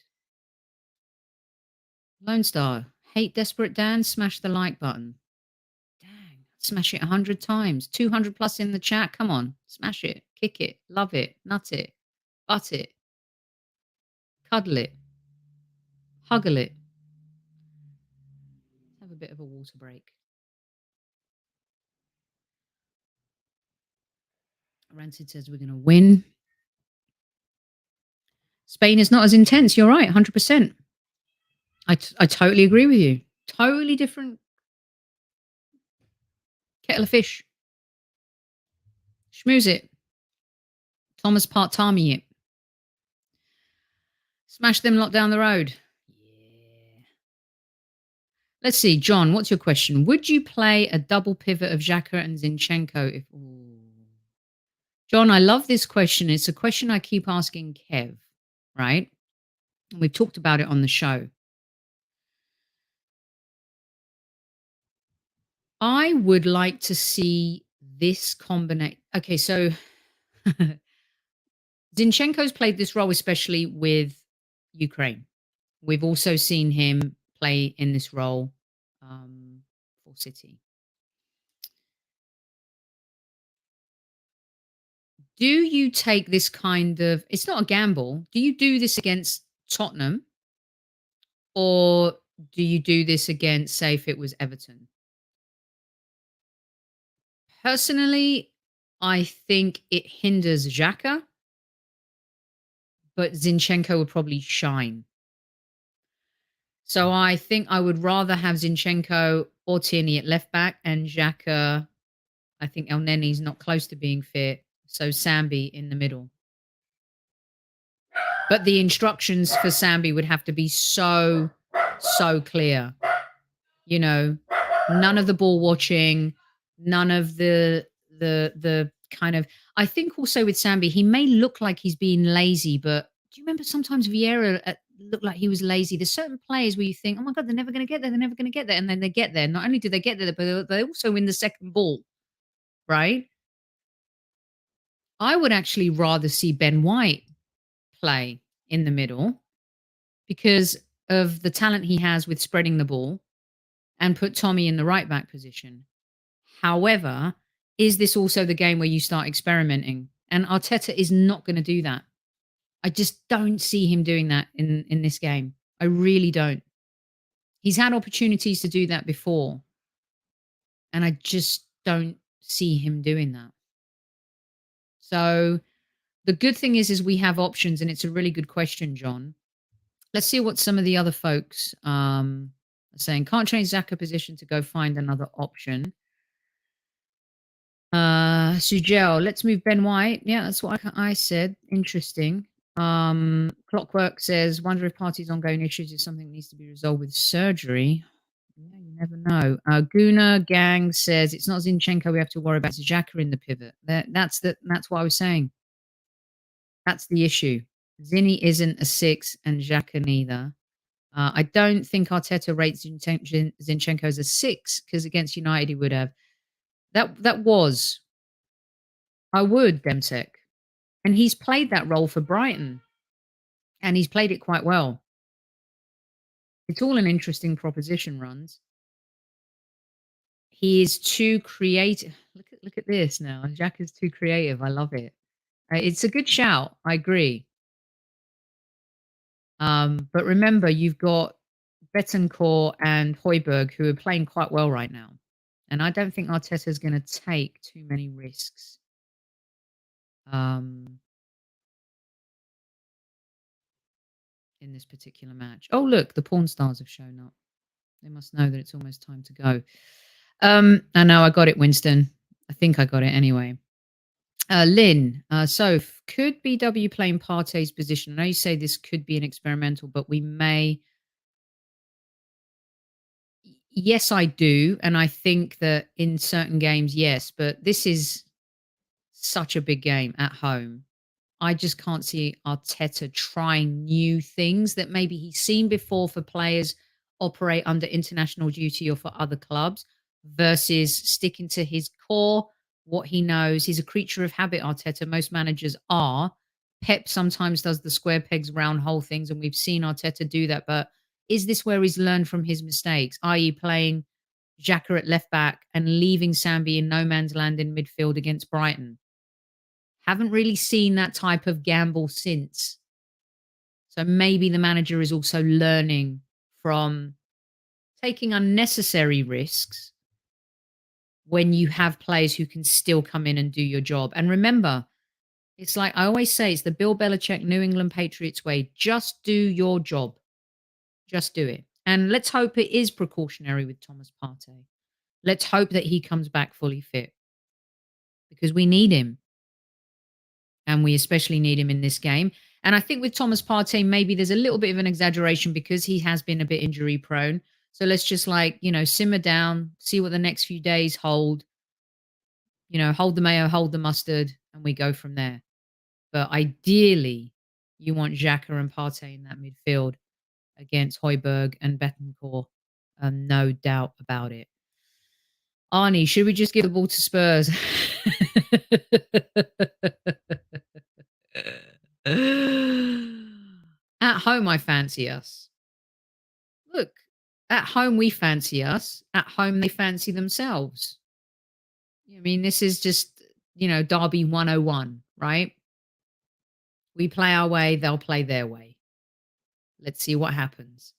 Lone Star, hate Desperate Dan, smash the like button. Dang, smash it 100 times. 200 plus in the chat. Come on, smash it, kick it, love it, nut it, butt it, cuddle it, huggle it. Have a bit of a water break. Rancid says we're going to win. Spain is not as intense. You're right, 100%. I totally agree with you. Totally different kettle of fish. Schmooze it. Thomas part-timing it. Smash them lot down the road. Yeah. Let's see, John, what's your question? Would you play a double pivot of Xhaka and Zinchenko if... Ooh. John, I love this question. It's a question I keep asking Kev, right? And we've talked about it on the show. I would like to see this combination. Okay, so Zinchenko's played this role, especially with Ukraine. We've also seen him play in this role for City. Do you take this kind of... It's not a gamble. Do you do this against Tottenham? Or do you do this against, say, if it was Everton? Personally, I think it hinders Xhaka, but Zinchenko would probably shine. So I think I would rather have Zinchenko or Tierney at left back, and Xhaka, I think El Neni's not close to being fit, so Sambi in the middle. But the instructions for Sambi would have to be so clear. You know, none of the ball watching, none of the kind of... I think also with Sambi, he may look like he's being lazy, but do you remember sometimes Vieira looked like he was lazy? There's certain players where you think, oh my God, they're never going to get there. They're never going to get there. And then they get there. Not only do they get there, but they also win the second ball, right? I would actually rather see Ben White play in the middle because of the talent he has with spreading the ball, and put Tommy in the right back position. However, is this also the game where you start experimenting? And Arteta is not going to do that. I just don't see him doing that in this game. I really don't. He's had opportunities to do that before, and I just don't see him doing that. So the good thing is we have options, and it's a really good question, John. Let's see what some of the other folks are saying. Can't change Xhaka position to go find another option. Sujel, let's move Ben White. Yeah, that's what I said. Interesting. Clockwork says, wonder if Party's ongoing issues is something that needs to be resolved with surgery. Yeah, you never know. Guna Gang says, it's not Zinchenko we have to worry about, it's Xhaka in the pivot. That's what I was saying. That's the issue. Zinny isn't a 6 and Xhaka neither. I don't think Arteta rates Zinchenko as a 6 because against United he would have. I would, Demsek. And he's played that role for Brighton. And he's played it quite well. It's all an interesting proposition, Runs. He is too creative. Look at this now. Jack is too creative. I love it. It's a good shout. I agree. But remember, you've got Betancourt and Højbjerg who are playing quite well right now. And I don't think Arteta is going to take too many risks. In this particular match. Oh, look, the porn stars have shown up. They must know that it's almost time to go. I know I got it, Winston. I think I got it anyway. Lynn, Soph, could BW playing Partey's position? I know you say this could be an experimental, but we may. Yes, I do. And I think that in certain games, yes, but this is such a big game at home. I just can't see Arteta trying new things that maybe he's seen before for players operate under international duty or for other clubs versus sticking to his core, what he knows. He's a creature of habit, Arteta. Most managers are. Pep sometimes does the square pegs, round hole things, and we've seen Arteta do that. But is this where he's learned from his mistakes, i.e. playing Xhaka at left back and leaving Sambi in no man's land in midfield against Brighton? Haven't really seen that type of gamble since. So maybe the manager is also learning from taking unnecessary risks when you have players who can still come in and do your job. And remember, it's like I always say, it's the Bill Belichick New England Patriots way. Just do your job. Just do it. And let's hope it is precautionary with Thomas Partey. Let's hope that he comes back fully fit because we need him. And we especially need him in this game. And I think with Thomas Partey, maybe there's a little bit of an exaggeration because he has been a bit injury prone. So let's just simmer down, see what the next few days hold. Hold the mayo, hold the mustard, and we go from there. But ideally, you want Xhaka and Partey in that midfield against Højbjerg and Betancourt. No doubt about it. Arnie, should we just give the ball to Spurs? At home, I fancy us. Look, at home, we fancy us. At home, they fancy themselves. I mean, this is just, Derby 101, right? We play our way, they'll play their way. Let's see what happens.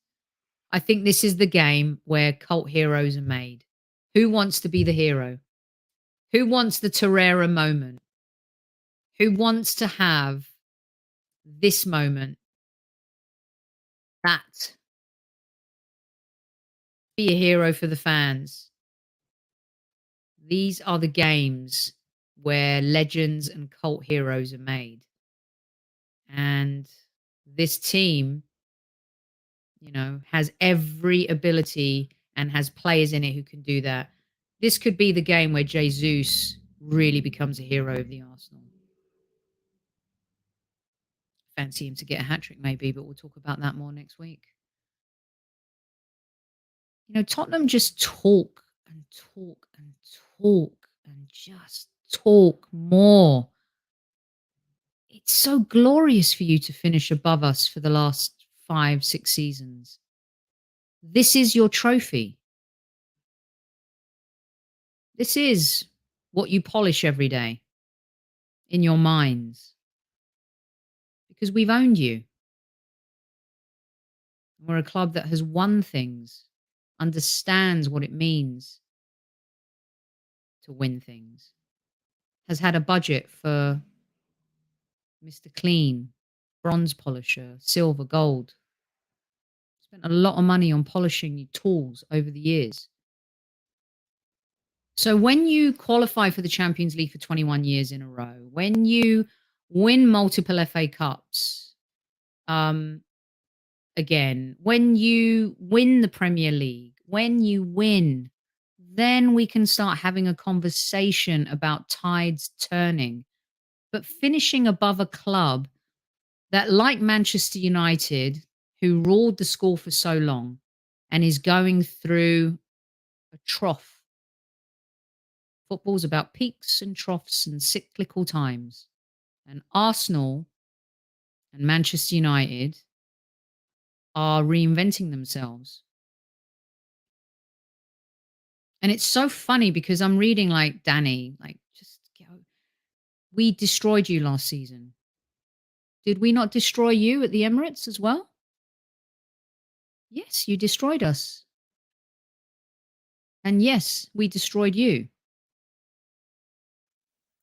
I think this is the game where cult heroes are made. Who wants to be the hero? Who wants the Torreira moment? Who wants to have this moment? That. Be a hero for the fans. These are the games where legends and cult heroes are made. And this team, has every ability and has players in it who can do that. This could be the game where Jesus really becomes a hero of the Arsenal. Fancy him to get a hat-trick maybe, but we'll talk about that more next week. Tottenham just talk and talk and talk and just talk more. It's so glorious for you to finish above us for the last 5-6 seasons. This is your trophy. This is what you polish every day in your minds. Because we've owned you. We're a club that has won things, understands what it means to win things, has had a budget for Mr. Clean, bronze polisher, silver, gold. Spent a lot of money on polishing your tools over the years. So when you qualify for the Champions League for 21 years in a row, when you win multiple FA Cups, Um, again, when you win the Premier League, when you win, then we can start having a conversation about tides turning. But finishing above a club that, like Manchester United, who ruled the score for so long and is going through a trough. Football's about peaks and troughs and cyclical times. And Arsenal and Manchester United are reinventing themselves. And it's so funny because I'm reading like Danny, like, just go. We destroyed you last season. Did we not destroy you at the Emirates as well? Yes, you destroyed us. And yes, we destroyed you.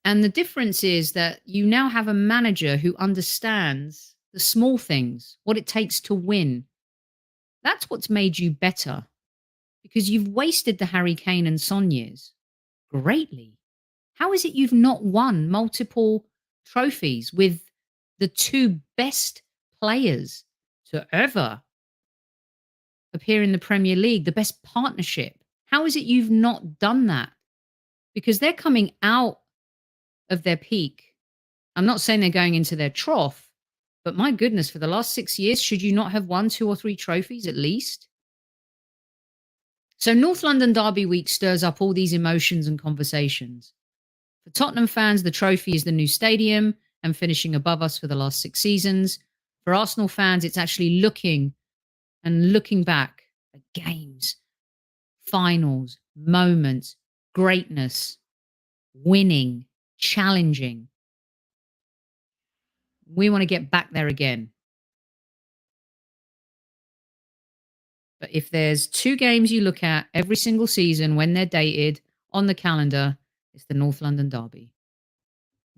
And the difference is that you now have a manager who understands the small things, what it takes to win. That's what's made you better, because you've wasted the Harry Kane and Son years greatly. How is it you've not won multiple trophies with the two best players to ever appear in the Premier League, the best partnership? How is it you've not done that? Because they're coming out of their peak. I'm not saying they're going into their trough, but my goodness, for the last 6 years, should you not have won 2 or 3 trophies at least? So North London Derby week stirs up all these emotions and conversations. For Tottenham fans, the trophy is the new stadium and finishing above us for the last 6 seasons. For Arsenal fans, it's actually looking back at games, finals, moments, greatness, winning, challenging. We want to get back there again. But if there's 2 games you look at every single season when they're dated on the calendar, it's the North London Derby.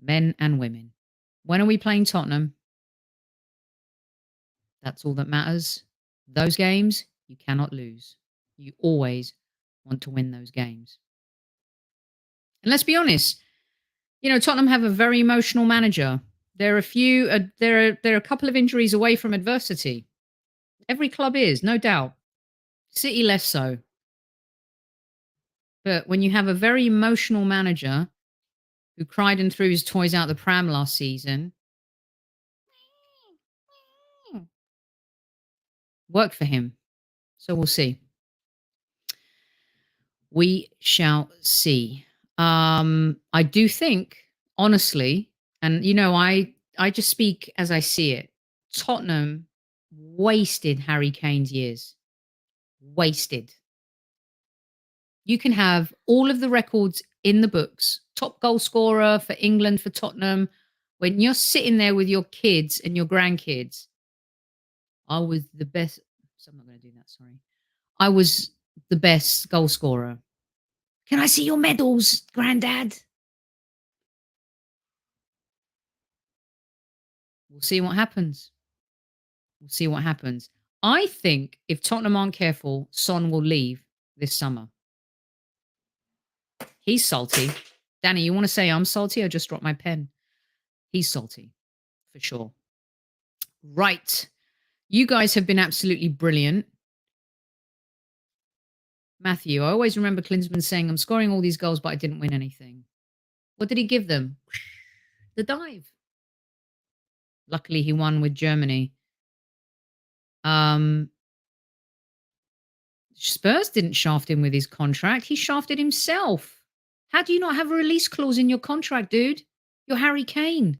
Men and women. When are we playing Tottenham? That's all that matters. Those games, you cannot lose. You always want to win those games. And let's be honest, Tottenham have a very emotional manager. There are a couple of injuries away from adversity. Every club is, no doubt. City less so. But when you have a very emotional manager who cried and threw his toys out the pram last season, work for him. So we'll see. We shall see. I do think, honestly, and I just speak as I see it. Tottenham wasted Harry Kane's years. Wasted. You can have all of the records in the books. Top goal scorer for England, for Tottenham. When you're sitting there with your kids and your grandkids, I was the best. So I'm not going to do that, sorry. I was the best goal scorer. Can I see your medals, Grandad? We'll see what happens. We'll see what happens. I think if Tottenham aren't careful, Son will leave this summer. He's salty. Danny, you want to say I'm salty? I just dropped my pen. He's salty, for sure. Right. You guys have been absolutely brilliant. Matthew, I always remember Klinsmann saying, I'm scoring all these goals, but I didn't win anything. What did he give them? The dive. Luckily, he won with Germany. Spurs didn't shaft him with his contract. He shafted himself. How do you not have a release clause in your contract, dude? You're Harry Kane.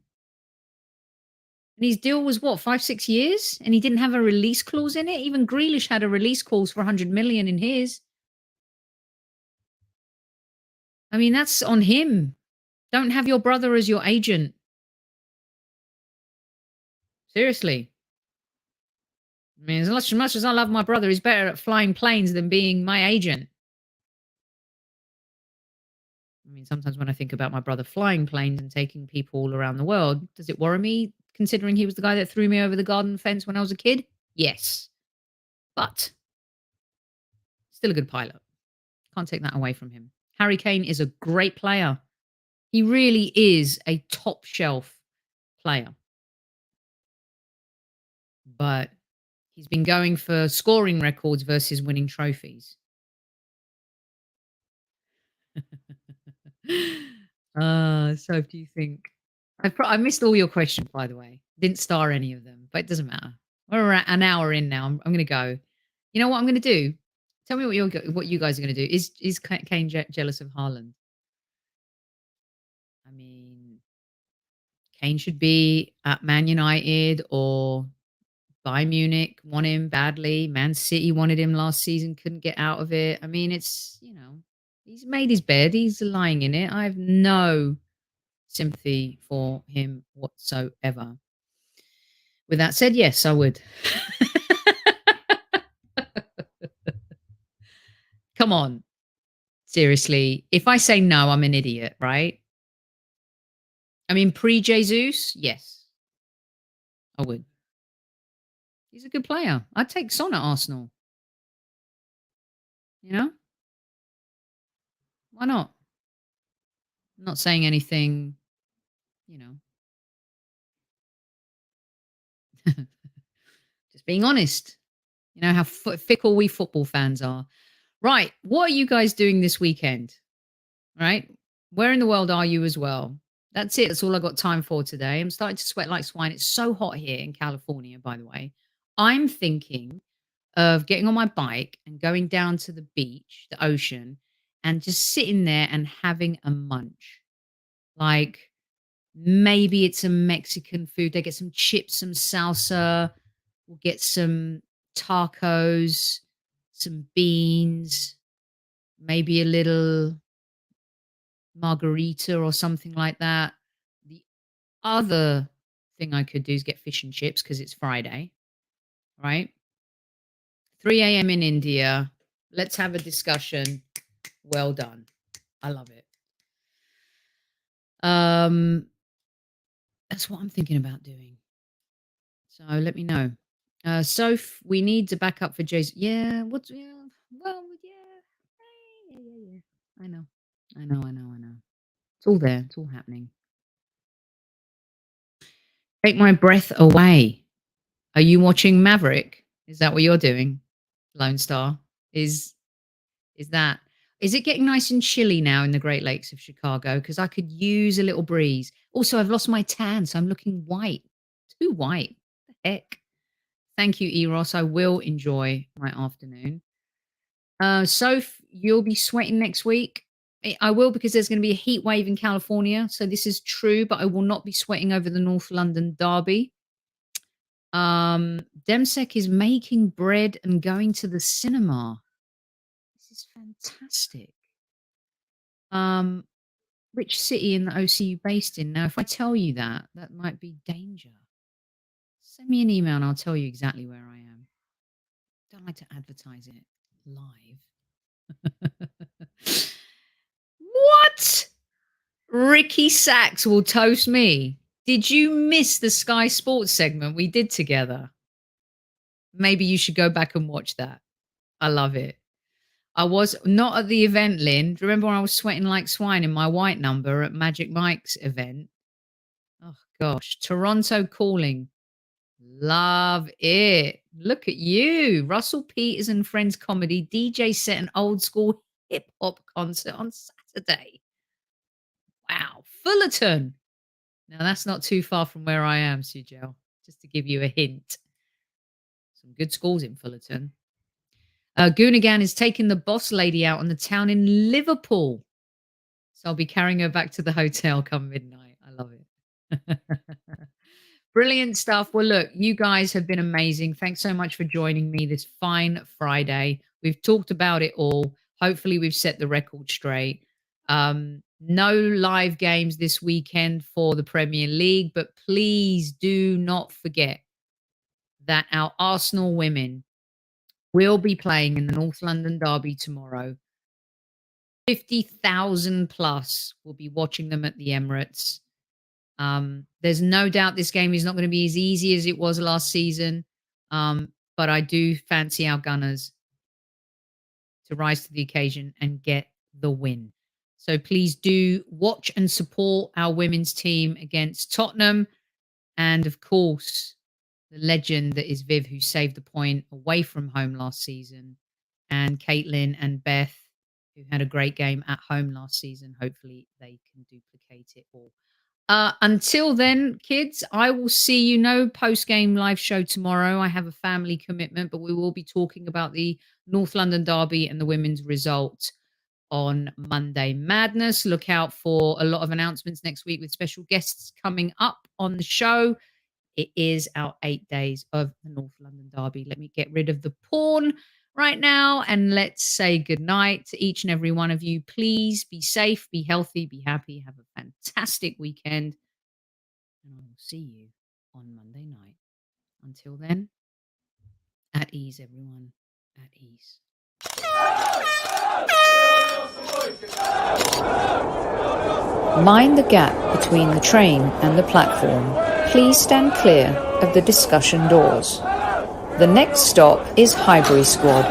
And his deal was what, 5-6 years? And he didn't have a release clause in it? Even Grealish had a release clause for 100 million in his. I mean, that's on him. Don't have your brother as your agent. Seriously. I mean, as much as I love my brother, he's better at flying planes than being my agent. I mean, sometimes when I think about my brother flying planes and taking people all around the world, does it worry me, considering he was the guy that threw me over the garden fence when I was a kid? Yes. But still a good pilot. Can't take that away from him. Harry Kane is a great player. He really is a top shelf player. but he's been going for scoring records versus winning trophies. So do you think? I missed all your questions, by the way. Didn't star any of them, but it doesn't matter. We're an hour in now. I'm going to go. You know what I'm going to do? Tell me what you guys are going to do. Is Kane jealous of Haaland? I mean, Kane should be at Man United or Bayern Munich. Want him badly. Man City wanted him last season, couldn't get out of it. I mean, it's, he's made his bed. He's lying in it. I have no sympathy for him whatsoever. With that said, yes, I would. Come on. Seriously. If I say no, I'm an idiot, right? I mean, pre-Jesus, yes, I would. He's a good player. I'd take Son at Arsenal. You know? Why not? I'm not saying anything, you know. Just being honest. You know how fickle we football fans are. Right. What are you guys doing this weekend? Right? Where in the world are you as well? That's it. That's all I got time for today. I'm starting to sweat like swine. It's so hot here in California, by the way. I'm thinking of getting on my bike and going down to the beach, the ocean, and just sitting there and having a munch. Like maybe it's some Mexican food. They get some chips, some salsa. We'll get some tacos, some beans, maybe a little margarita or something like that. The other thing I could do is get fish and chips because it's Friday, right? 3 a.m. in India. Let's have a discussion. Well done. I love it. That's what I'm thinking about doing. So let me know. Soph, we need to back up for Jason. Yeah, well, yeah. I know. It's all there. It's all happening. Take my breath away. Are you watching Maverick? Is that what you're doing? Lone Star? Is it getting nice and chilly now in the Great Lakes of Chicago? Because I could use a little breeze. Also, I've lost my tan, so I'm looking white. Too white. What the heck? Thank you, Eros. I will enjoy my afternoon. Soph, you'll be sweating next week. I will, because there's going to be a heat wave in California. So this is true, but I will not be sweating over the North London derby. Demsek is making bread and going to the cinema. This is fantastic. Which city in the OC you based in? Now, if I tell you that might be danger. Send me an email and I'll tell you exactly where I am. Don't like to advertise it live. What? Ricky Sachs will toast me. Did you miss the Sky Sports segment we did together? Maybe you should go back and watch that. I love it. I was not at the event, Lynn. Do you remember when I was sweating like swine in my white number at Magic Mike's event? Oh, gosh. Toronto calling. Love it. Look at you. Russell Peters and Friends comedy. DJ set an old school hip hop concert on Saturday. Wow. Fullerton. Now, that's not too far from where I am, Sujel, just to give you a hint. Some good schools in Fullerton. Goonigan is taking the boss lady out on the town in Liverpool. So I'll be carrying her back to the hotel come midnight. I love it. Brilliant stuff. Well, look, you guys have been amazing. Thanks so much for joining me this fine Friday. We've talked about it all. Hopefully, we've set the record straight. No live games this weekend for the Premier League, but please do not forget that our Arsenal women will be playing in the North London derby tomorrow. 50,000 plus will be watching them at the Emirates. There's no doubt this game is not going to be as easy as it was last season, but I do fancy our Gunners to rise to the occasion and get the win. So please do watch and support our women's team against Tottenham. And of course, the legend that is Viv, who saved the point away from home last season, and Caitlin and Beth, who had a great game at home last season. Hopefully they can duplicate it all. Until then, kids, I will see you post-game live show tomorrow. I have a family commitment, but we will be talking about the North London derby and the women's result on Monday Madness. Look out for a lot of announcements next week with special guests coming up on the show. It is our 8 days of the North London derby. Let me get rid of the porn right now and let's say goodnight to each and every one of you. Please be safe, be healthy, be happy, have a fantastic weekend, and I will see you on Monday night. Until then, at ease, everyone, at ease. Mind the gap between the train and the platform. Please stand clear of the discussion doors. The next stop is Highbury Squad.